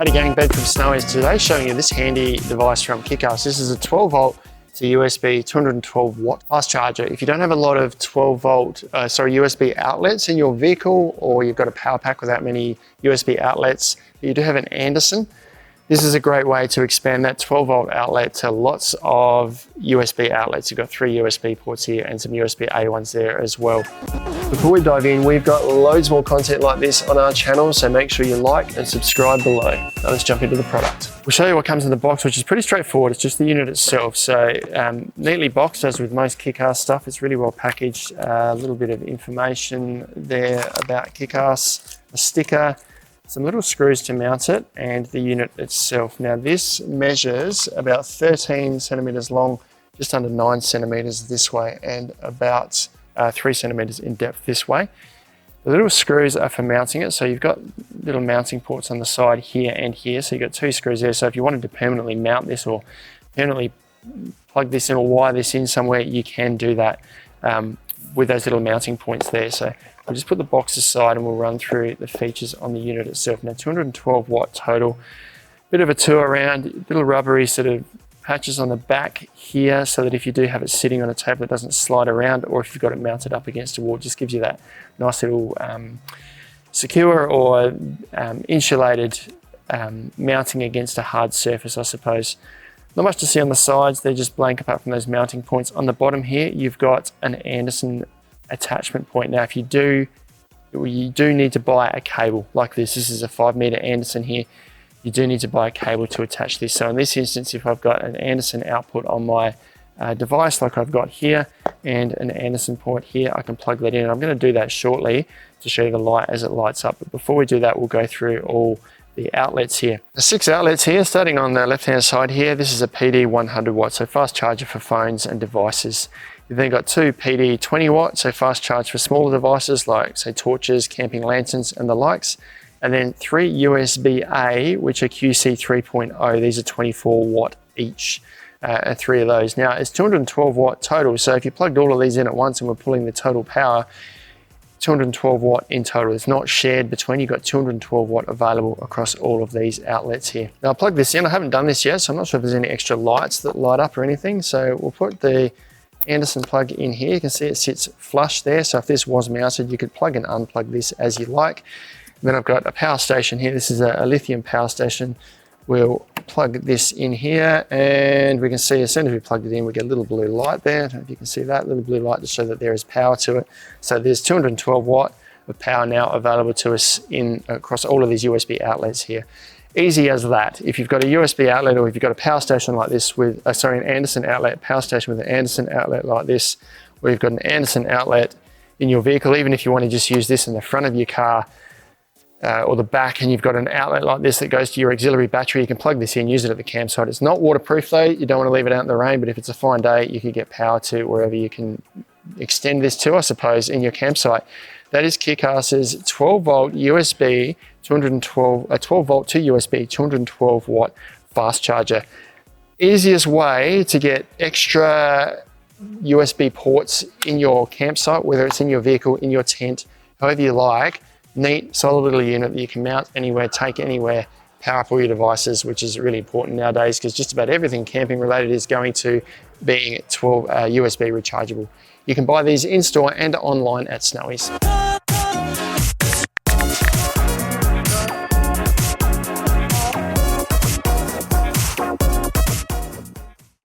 Howdy gang, Ben from Snowies. Today showing you this handy device from KickAss. This is a 12 volt to USB 212 watt fast charger. If you don't have a lot of USB outlets in your vehicle, or you've got a power pack without many USB outlets, but you do have an Anderson, this is a great way to expand that 12 volt outlet to lots of USB outlets. You've got 3 USB ports here and some USB-A ones there as well. Before we dive in, we've got loads more content like this on our channel, so make sure you like and subscribe below. Now let's jump into the product. We'll show you what comes in the box, which is pretty straightforward. It's just the unit itself. So neatly boxed, as with most KickAss stuff. It's really well packaged. A little bit of information there about KickAss, a sticker, some little screws to mount it, and the unit itself. Now this measures about 13 centimeters long, just under 9 centimeters this way, and about 3 centimeters in depth this way. The little screws are for mounting it, so you've got little mounting ports on the side here and here, so you've got 2 screws there. So if you wanted to permanently mount this or permanently plug this in or wire this in somewhere, you can do that with those little mounting points there. So I'll just put the box aside and we'll run through the features on the unit itself. Now 212 watt total, bit of a tour around, little rubbery sort of patches on the back here, so that if you do have it sitting on a table, it doesn't slide around, or if you've got it mounted up against a wall, it just gives you that nice little secure or insulated mounting against a hard surface, I suppose. Not much to see on the sides, they're just blank apart from those mounting points. On the bottom here, you've got an Anderson attachment point. Now, if you do need to buy a cable like this. This is a 5-meter Anderson here. You do need to buy a cable to attach this. So in this instance, if I've got an Anderson output on my device like I've got here, and an Anderson port here, I can plug that in. I'm going to do that shortly to show you the light as it lights up. But before we do that, we'll go through all the outlets here. The 6 outlets here, starting on the left-hand side here. This is a PD 100 watt, so fast charger for phones and devices. You've then got 2 PD 20 watt, so fast charge for smaller devices like, say, torches, camping lanterns, and the likes. And then 3 USB-A, which are QC 3.0. These are 24 watt each, 3 of those. Now, it's 212 watt total, so if you plugged all of these in at once and we're pulling the total power, 212 watt in total. It's not shared between. You've got 212 watt available across all of these outlets here. Now I'll plug this in. I haven't done this yet, so I'm not sure if there's any extra lights that light up or anything. So we'll put the Anderson plug in here. You can see it sits flush there. So if this was mounted, you could plug and unplug this as you like. And then I've got a power station here. This is a lithium power station. We'll plug this in here, and we can see as soon as we plug it in, we get a little blue light there. I don't know if you can see that little blue light to show that there is power to it. So there's 212 watt of power now available to us across all of these USB outlets here. Easy as that. If you've got a USB outlet, or if you've got a power station like this with, an Anderson outlet, power station with an Anderson outlet like this, or you've got an Anderson outlet in your vehicle, even if you want to just use this in the front of your car, or the back, and you've got an outlet like this that goes to your auxiliary battery, you can plug this in, use it at the campsite. It's not waterproof though, you don't want to leave it out in the rain, but if it's a fine day, you could get power to wherever you can extend this to, I suppose, in your campsite. That is KickAss's 12 volt USB, 12 volt to USB, 212 watt fast charger. Easiest way to get extra USB ports in your campsite, whether it's in your vehicle, in your tent, however you like. Neat, solid little unit that you can mount anywhere, take anywhere, power up all your devices, which is really important nowadays because just about everything camping related is going to being USB rechargeable. You can buy these in store and online at Snowies.